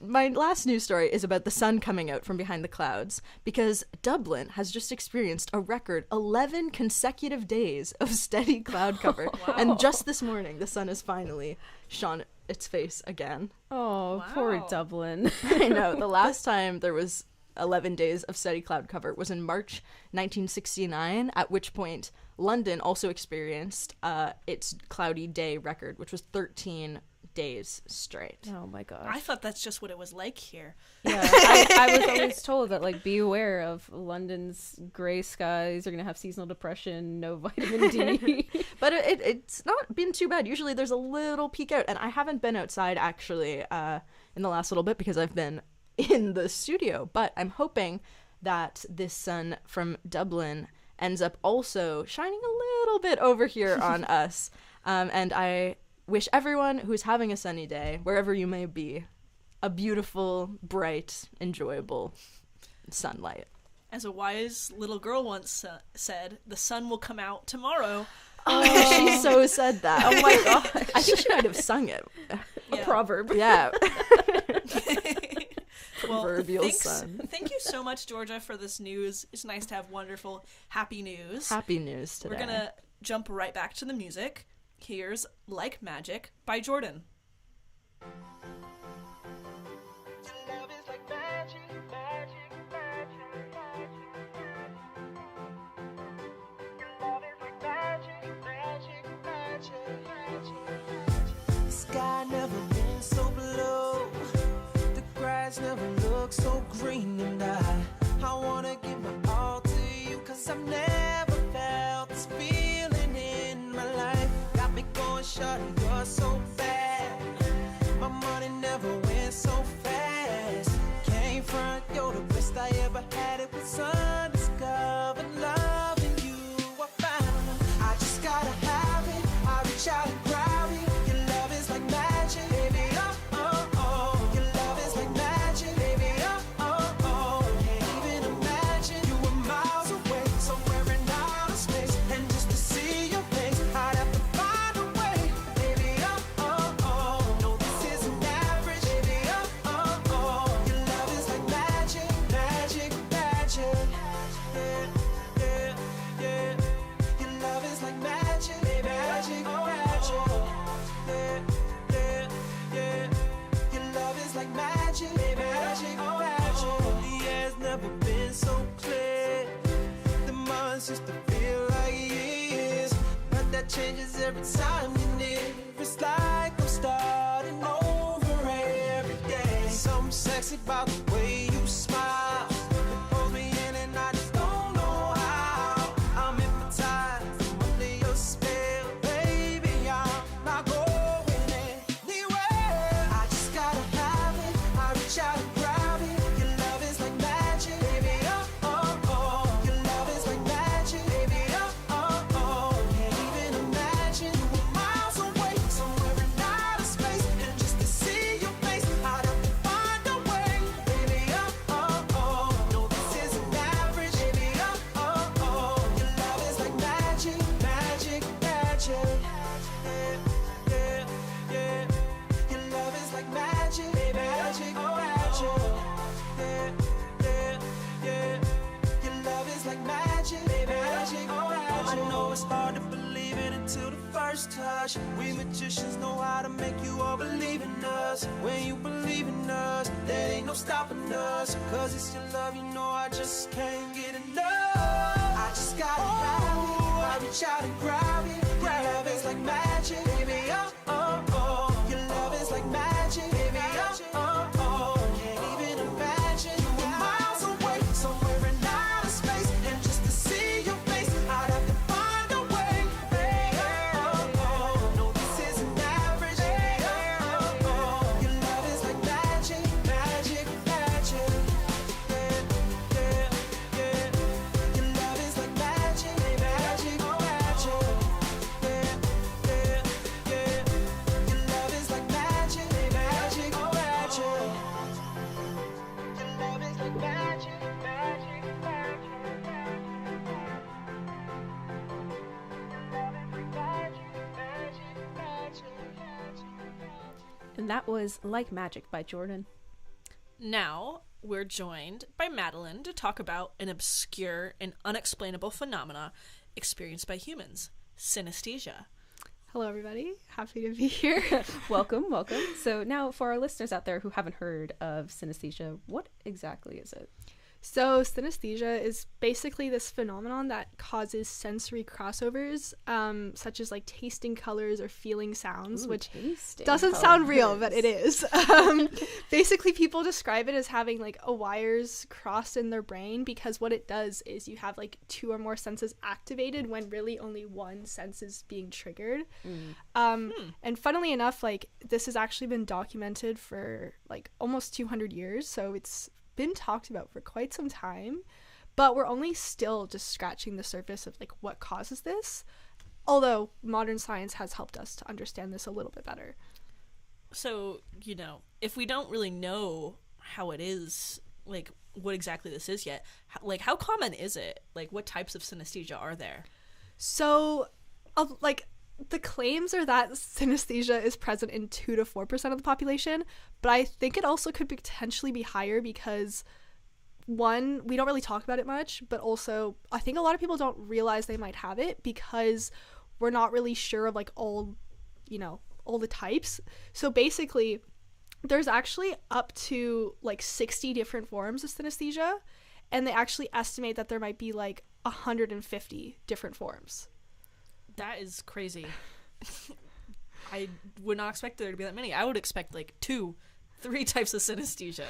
my last news story is about the sun coming out from behind the clouds, because Dublin has just experienced a record 11 consecutive days of steady cloud cover. And just this morning, the sun has finally shone its face again. Oh, poor Dublin. I know. The last time there was 11 days of steady cloud cover was in March 1969, at which point London also experienced its cloudy day record, which was 13 days straight. Oh my gosh. I thought that's just what it was like here. Yeah, I was always told that, like, be aware of London's gray skies. You're gonna have seasonal depression, no vitamin D. But it's not been too bad. Usually there's a little peek out, and I haven't been outside actually in the last little bit because I've been in the studio. But I'm hoping that this sun from Dublin ends up also shining a little bit over here on us. And I wish everyone who's having a sunny day, wherever you may be, a beautiful, bright, enjoyable sunlight. As a wise little girl once said, the sun will come out tomorrow. Oh, she so said that. Oh my god. I think she might have sung it. A proverb. Yeah. Well, Proverbial sun. Thank you so much, Georgia, for this news. It's nice to have wonderful, happy news. Happy news today. We're going to jump right back to the music. Here's Like Magic by Jordan. The sky never been so blue. The grass never looked so green. And I wanna give my all to you, 'cause I've never felt this feeling in my life. Got me going short, you're so bad. My money never went so fast. Came front, you're the best I ever had. It was undiscovered love in you. I found I just gotta have it. I reach out and grab it. Your love is like magic, baby. Oh, oh, oh. Your love is like magic, baby. Oh, oh, oh. Can't even imagine you were miles away, somewhere in outer space. And just to see your face, I'd have to find a way, baby. Oh, oh, oh. No, this isn't average, baby. Oh, oh, oh. Your love is like magic, magic, magic. Yeah, yeah, yeah. Your love is like magic, baby. Magic, magic. Yeah, yeah, yeah. Your love is like magic, baby. Magic, magic. The air's never been so clear. The months used to feel like years, but that changes every time you're near. It's like I'm starting over every day. Something sexy about the way you smile. It pulls me in and I just don't know how. I'm hypnotized, I'm under your spell, baby. I'm not going anywhere. I just gotta have it. I reach out and grab it. Your love is like magic, baby. Oh, oh, oh. Your love is like magic, baby. Oh, oh, oh. Can't even imagine you were miles away, somewhere in outer space. And just to see your face, I'd have to find a way, baby. Oh, oh, oh. No, this isn't average, baby. Oh, oh, oh. Your love is like magic, magic, magic. Yeah, yeah, yeah. Your love is like magic, baby. Magic, magic. Yeah, yeah, yeah. Your love is like magic, baby. Magic, magic. I know it's hard to believe it till the first touch. We magicians know how to make you all believe in us. When you believe in us, there ain't no stopping us. Cause it's your love, you know I just can't get enough. I just gotta have it. I reach out and grab it. Your love is like magic, baby, oh, oh, oh. Your love is like magic, baby, oh, oh, oh. Can't even imagine you were miles away, somewhere in outer space. And just to see your face, I'd have to find a way. Hey, oh, oh. No, this isn't average. Hey, oh, oh. Your love is like magic, magic, magic. Yeah, yeah, yeah. Your love is like magic, magic, magic. Yeah, yeah, yeah. Your love is like magic, magic, magic. Your love is like magic, magic, And that was Like Magic by Jordan. Now, we're joined by Madeline to talk about an obscure and unexplainable phenomena experienced by humans, synesthesia. Hello, everybody. Happy to be here. Welcome, welcome. So now for our listeners out there who haven't heard of synesthesia, what exactly is it? So, synesthesia is basically this phenomenon that causes sensory crossovers, such as like tasting colors or feeling sounds, Ooh, which tasting doesn't sound real, colors. but it is. Basically, people describe it as having like a wires crossed in their brain, because what it does is you have like two or more senses activated when really only one sense is being triggered. And funnily enough, like this has actually been documented for like almost 200 years, so it's been talked about for quite some time, but we're only still just scratching the surface of like what causes this, although modern science has helped us to understand this a little bit better. So, you know, if we don't really know how it is, like what exactly this is yet, how common is it? Like what types of synesthesia are there? So like the claims are that synesthesia is present in 2 to 4% of the population, but I think it also could potentially be higher because, one, we don't really talk about it much, but also I think a lot of people don't realize they might have it because we're not really sure of like all the types. So basically, there's actually up to like 60 different forms of synesthesia, and they actually estimate that there might be like 150 different forms. That is crazy. I would not expect there to be that many. I would expect like 2-3 types of synesthesia.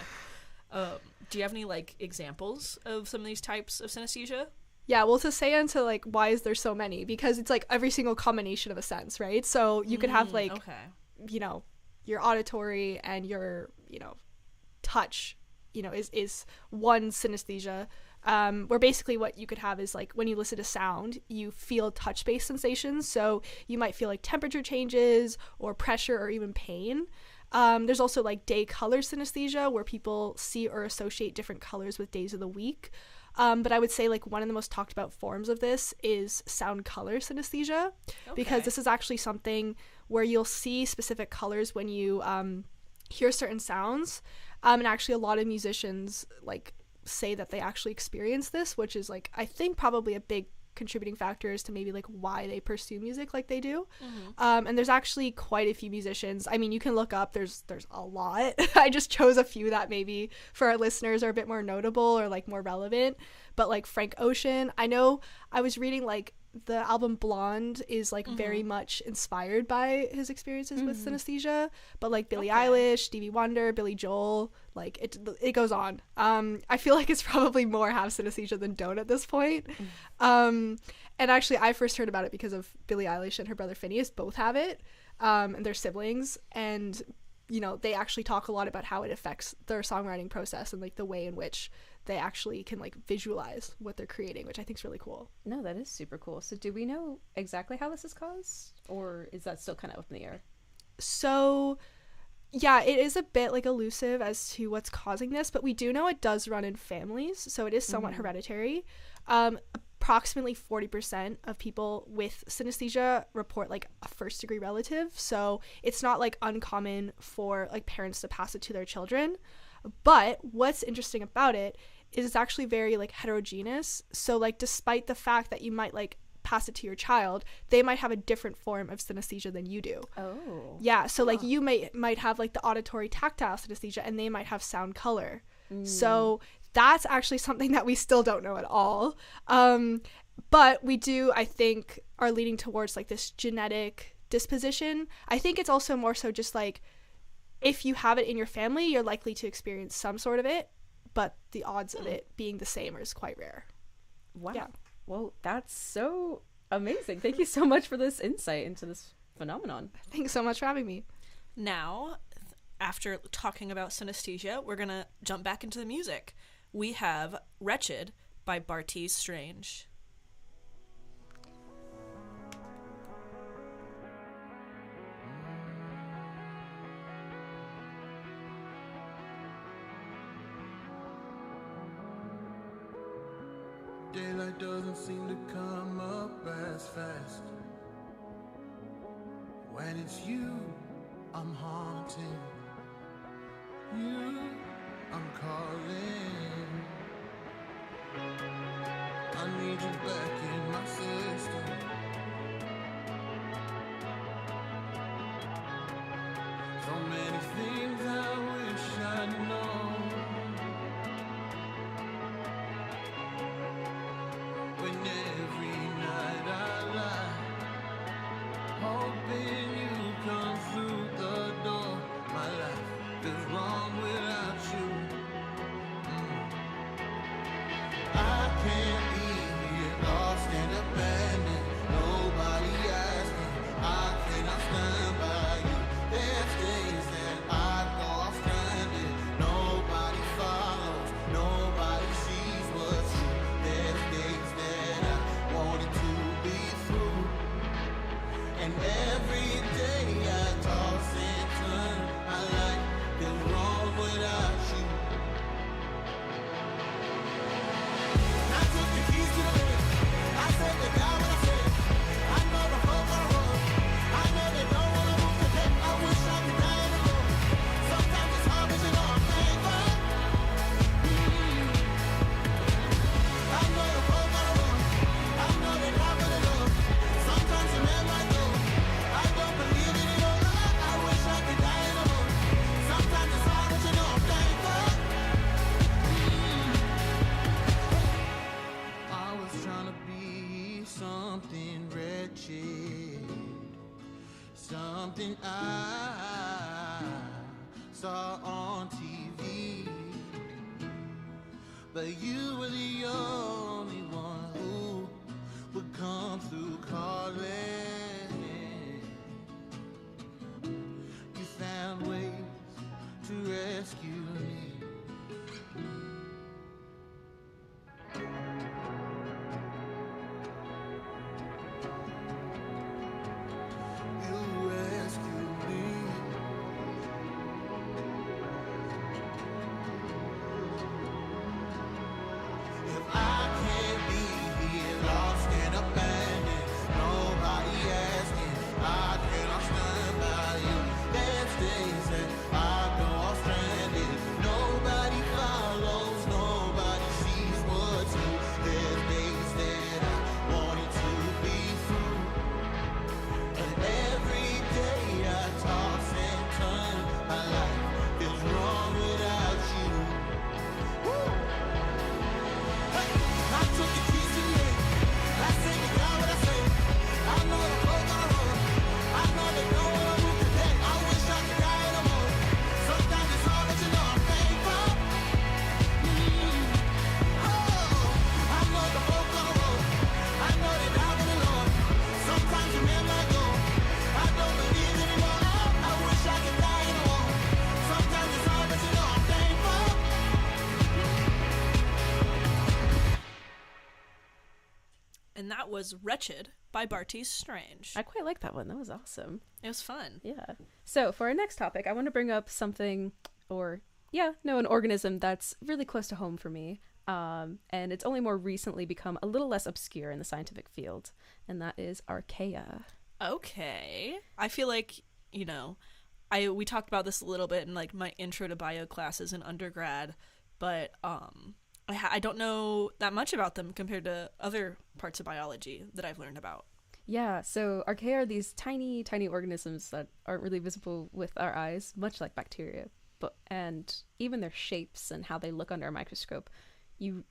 Do you have any like examples of some of these types of synesthesia? Yeah, well, to say into like why is there so many, because it's like every single combination of a sense, right? So you could have like your auditory and your touch is one synesthesia, where basically what you could have is like when you listen to sound, you feel touch-based sensations, so you might feel like temperature changes or pressure or even pain. There's also like day color synesthesia, where people see or associate different colors with days of the week. But I would say like one of the most talked about forms of this is sound color synesthesia, because this is actually something where you'll see specific colors when you hear certain sounds. And actually a lot of musicians like say that they actually experience this, which is like I think probably a big contributing factor as to maybe like why they pursue music like they do. And there's actually quite a few musicians. I mean, you can look up, there's a lot. I just chose a few that maybe for our listeners are a bit more notable or like more relevant, but like Frank Ocean, I know I was reading like the album Blonde is like very much inspired by his experiences with synesthesia, but like Billie Eilish, Stevie Wonder, Billy Joel, like it goes on. I feel like it's probably more have synesthesia than don't at this point. And actually I first heard about it because of Billie Eilish and her brother Phineas both have it, and they're siblings, and they actually talk a lot about how it affects their songwriting process and like the way in which they actually can like visualize what they're creating, which I think is really cool. No, that is super cool. So do we know exactly how this is caused, or is that still kind of up in the air? So yeah, it is a bit like elusive as to what's causing this, but we do know it does run in families, so it is somewhat hereditary. Approximately 40% of people with synesthesia report like a first degree relative, so it's not like uncommon for like parents to pass it to their children. But what's interesting about it is it's actually very like heterogeneous. So like despite the fact that you might like pass it to your child, they might have a different form of synesthesia than you do. Oh. Yeah, so like you might have like the auditory tactile synesthesia, and they might have sound color. So that's actually something that we still don't know at all. But we do, I think, are leading towards like this genetic disposition. I think it's also more so just like if you have it in your family, you're likely to experience some sort of it, but the odds of it being the same is quite rare. Wow. Yeah. Well, that's so amazing. Thank you so much for this insight into this phenomenon. Thanks so much for having me. Now, after talking about synesthesia, we're going to jump back into the music. We have Wretched by Bartees Strange. Daylight doesn't seem to come up as fast. When it's you, I'm haunting. You, I'm calling. I need you back in my system. So many things I wish I'd known. When every night I lie, hoping you come through the door. My life is wrong without you. I can't be here, lost and abandoned. Nobody asking, I cannot stand by you. There's days that I go off stranded. Nobody follows, nobody sees what's true. There's days that I wanted to be through. And every day I toss and turn. My life is wrong without you. I took the keys to the bed. I said the guy what I said. I know the folk on the road. I know they don't wanna move today. I wish I could die in the road. Sometimes it's hard, but you know I'm thankful. I know the folk on the road. I know they not gonna know. Sometimes a man might go. I don't believe it at all. I wish I could die in the road. Sometimes it's hard, but you know I'm thankful. I was trying to be something wretched, something I saw on TV, but you were the only one who would come through calling. You found ways to rescue me. You rescued me. If I can't be here, lost and abandoned, nobody asking, I cannot stand by you. There's days that I go off stranded. Nobody follows, nobody sees what's new. There's days that I wanted to be through. And every day I toss and turn. My life is wrong without you. Woo! Hey, I took the keys to the end. I said the guy what I said. I know the folk on the road. I know they don't wanna move today. I wish I could die in the morning. Sometimes it's hard, but you know I'm thankful. Oh, I know the folk on the road. I know they die with the Lord. Sometimes a man might go. I don't believe anymore. I wish I could die in the morning. Sometimes it's hard, but you know I'm thankful. And that was Wretched by Bartees Strange. I quite like that one. That was awesome. It was fun. Yeah. So for our next topic, I want to bring up something, an organism that's really close to home for me. And it's only more recently become a little less obscure in the scientific field, and that is archaea. Okay. I feel like, we talked about this a little bit in like my intro to bio classes in undergrad, but I don't know that much about them compared to other parts of biology that I've learned about. Yeah, so archaea are these tiny, tiny organisms that aren't really visible with our eyes, much like bacteria. And even their shapes and how they look under a microscope,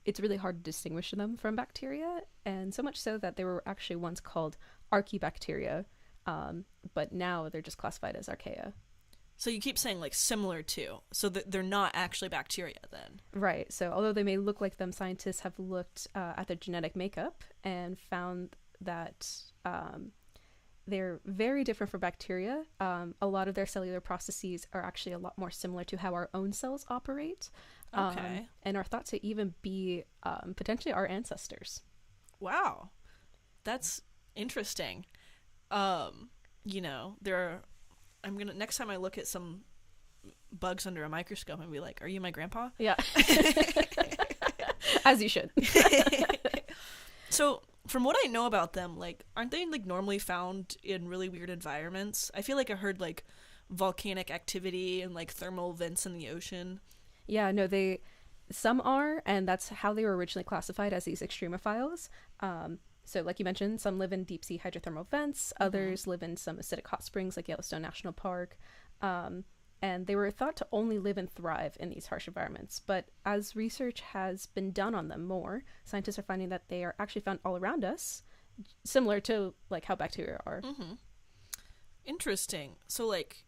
it's really hard to distinguish them from bacteria, and so much so that they were actually once called archaebacteria, but now they're just classified as archaea. So you keep saying like similar to, so that they're not actually bacteria then. Right, so although they may look like them, scientists have looked at their genetic makeup and found that they're very different from bacteria. A lot of their cellular processes are actually a lot more similar to how our own cells operate. Okay. And are thought to even be potentially our ancestors. Wow. That's interesting. Next time I look at some bugs under a microscope and be like, are you my grandpa? Yeah. As you should. So from what I know about them, like, aren't they like normally found in really weird environments? I feel like I heard like volcanic activity and like thermal vents in the ocean. Yeah, no, some are, and that's how they were originally classified, as these extremophiles. So like you mentioned, some live in deep sea hydrothermal vents, others live in some acidic hot springs like Yellowstone National Park. And they were thought to only live and thrive in these harsh environments. But as research has been done on them more, scientists are finding that they are actually found all around us, similar to like how bacteria are. Mm-hmm. Interesting. So like,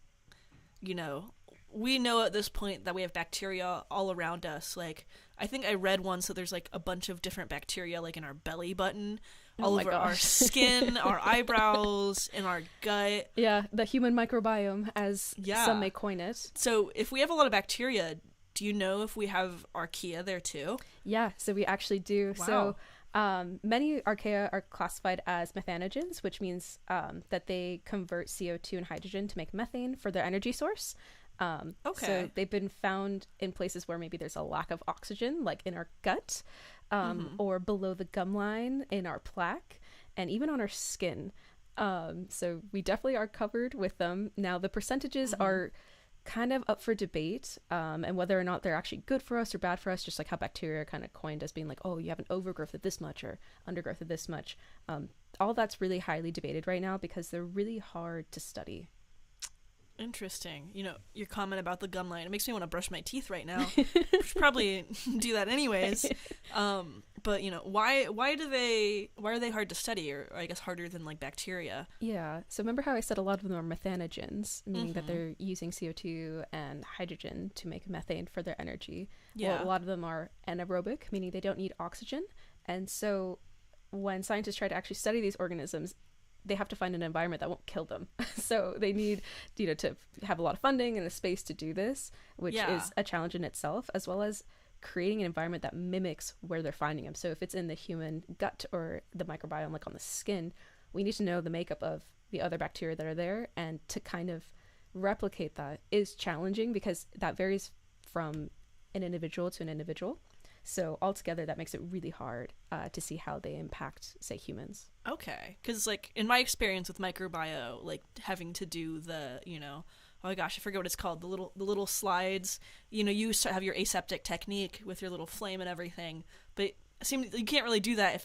we know at this point that we have bacteria all around us. Like, I think I read once that there's like a bunch of different bacteria like in our belly button, all over our skin, our eyebrows, in our gut. Yeah, the human microbiome, as some may coin it. So if we have a lot of bacteria, do you know if we have archaea there too? Yeah, so we actually do. Wow. So many archaea are classified as methanogens, which means that they convert CO2 and hydrogen to make methane for their energy source. Okay. So they've been found in places where maybe there's a lack of oxygen, like in our gut, or below the gum line in our plaque, and even on our skin. So we definitely are covered with them. Now, the percentages are kind of up for debate, and whether or not they're actually good for us or bad for us, just like how bacteria are kind of coined as being like, oh, you have an overgrowth of this much or undergrowth of this much. All that's really highly debated right now because they're really hard to study. Interesting. Your comment about the gum line, it makes me want to brush my teeth right now. Should probably do that anyways. But why are they hard to study, or I guess harder than like bacteria? Yeah. So remember how I said a lot of them are methanogens, meaning that they're using CO2 and hydrogen to make methane for their energy. Yeah. Well, a lot of them are anaerobic, meaning they don't need oxygen. And so when scientists try to actually study these organisms, they have to find an environment that won't kill them. So they need, to have a lot of funding and a space to do this, which is a challenge in itself, as well as creating an environment that mimics where they're finding them. So if it's in the human gut or the microbiome, like on the skin, we need to know the makeup of the other bacteria that are there, and to kind of replicate that is challenging because that varies from an individual to an individual. So altogether, that makes it really hard to see how they impact, say, humans. Okay, because like in my experience with microbio, like having to do the, oh my gosh, I forget what it's called, the little slides. You have your aseptic technique with your little flame and everything, but it seems you can't really do that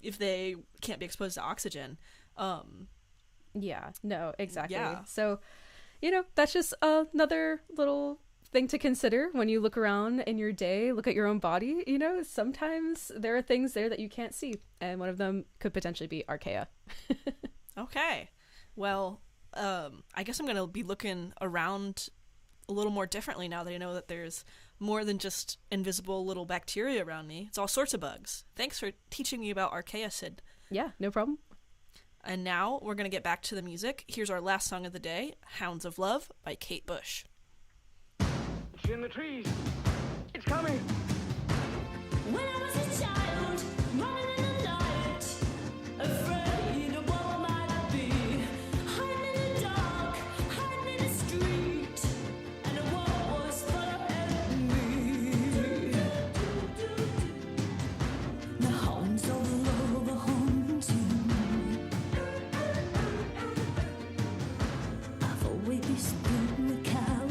if they can't be exposed to oxygen. Yeah. No. Exactly. Yeah. So, that's just another little thing to consider when you look around in your day, look at your own body. Sometimes there are things there that you can't see, and one of them could potentially be archaea. Okay, well, I guess I'm gonna be looking around a little more differently now that I know that there's more than just invisible little bacteria around me. It's all sorts of bugs. Thanks for teaching me about archaea, Sid. Yeah, no problem. And now we're gonna get back to the music. Here's our last song of the day, Hounds of Love by Kate Bush. It's in the trees. It's coming. When I was a child, running in the night, afraid of what might be, hiding in the dark, hiding in the street, and the world was full of enemy. The hounds of love are haunting. I've always been the coward.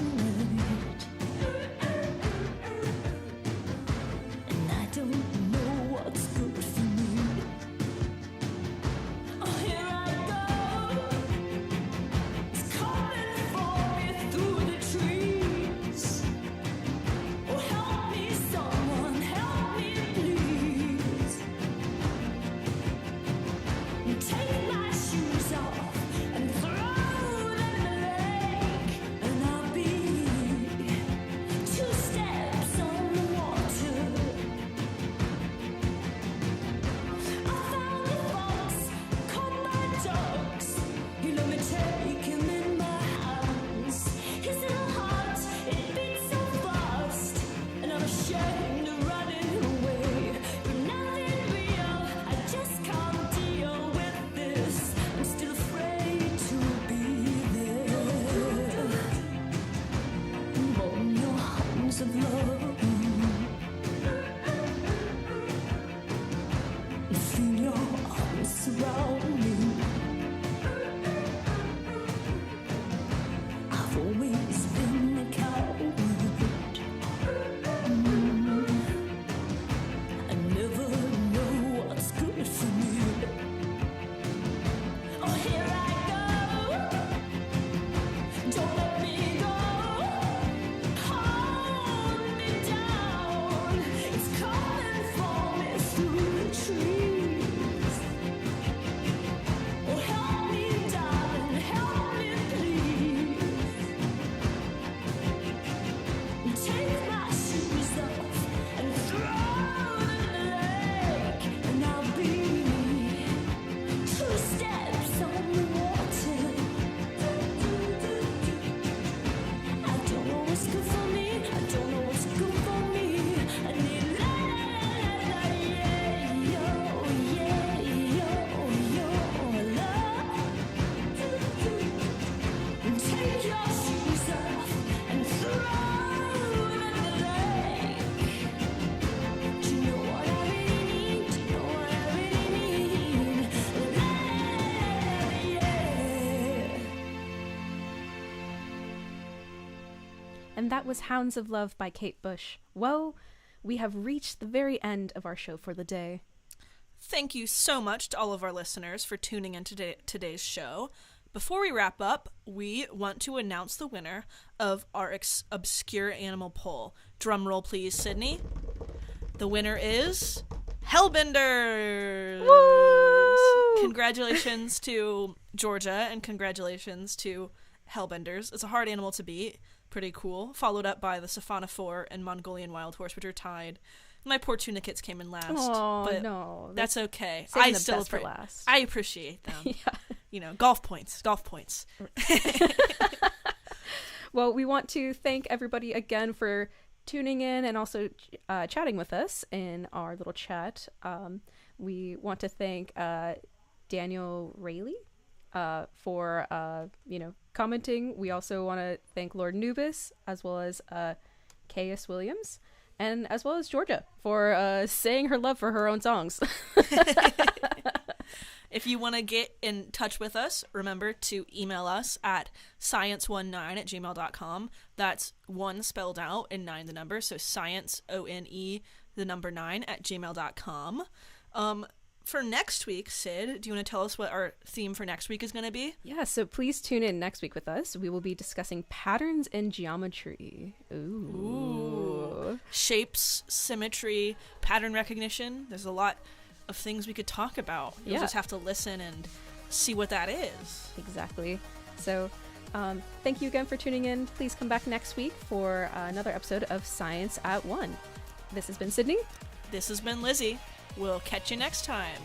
ashamed of running away. But nothing real, I just can't deal with this. I'm still afraid to be there. On your arms of love, feel your arms surround me. I've always been a coward. I never know what's good for me. Oh, here I go. Don't let me go. Hold me down. It's coming for me through the trees. Oh, help me, darling. Help me, please. Take my shoes off and throw them in the lake, and I'll be 2 steps on the water. I don't know what's good for me. I don't know what's good for me. I need love. Take your shoes off and throw them in the lake. Do you know what I really need? Do you know what I really need? And that was Hounds of Love by Kate Bush. Well, we have reached the very end of our show for the day. Thank you so much to all of our listeners for tuning in to today's show. Before we wrap up, we want to announce the winner of our Obscure Animal Poll. Drum roll, please, Sydney. The winner is Hellbenders! Woo! Congratulations to Georgia, and congratulations to Hellbenders. It's a hard animal to beat. Pretty cool. Followed up by the Siphonophore and Mongolian Wild Horse, which are tied. My poor tunicates came in last. Oh, but no. that's okay. Saving I the still best for last. I appreciate them. Yeah. You know, golf points. Well, we want to thank everybody again for tuning in and also chatting with us in our little chat. We want to thank Daniel Rayleigh for commenting. We also want to thank Lord Nubis, as well as Caius Williams, and as well as Georgia for saying her love for her own songs. If you want to get in touch with us, remember to email us at science19@gmail.com. That's 1 spelled out and 9 the number, so science, O-N-E, the number 9 @gmail.com. For next week, Sid, do you want to tell us what our theme for next week is going to be? Yeah, so please tune in next week with us. We will be discussing patterns in geometry. Ooh. Shapes, symmetry, pattern recognition. There's a lot of things we could talk about. You'll just have to listen and see what that is. Exactly. So thank you again for tuning in. Please come back next week for another episode of Science at 1. This has been Sydney. This has been Lizzie. We'll catch you next time.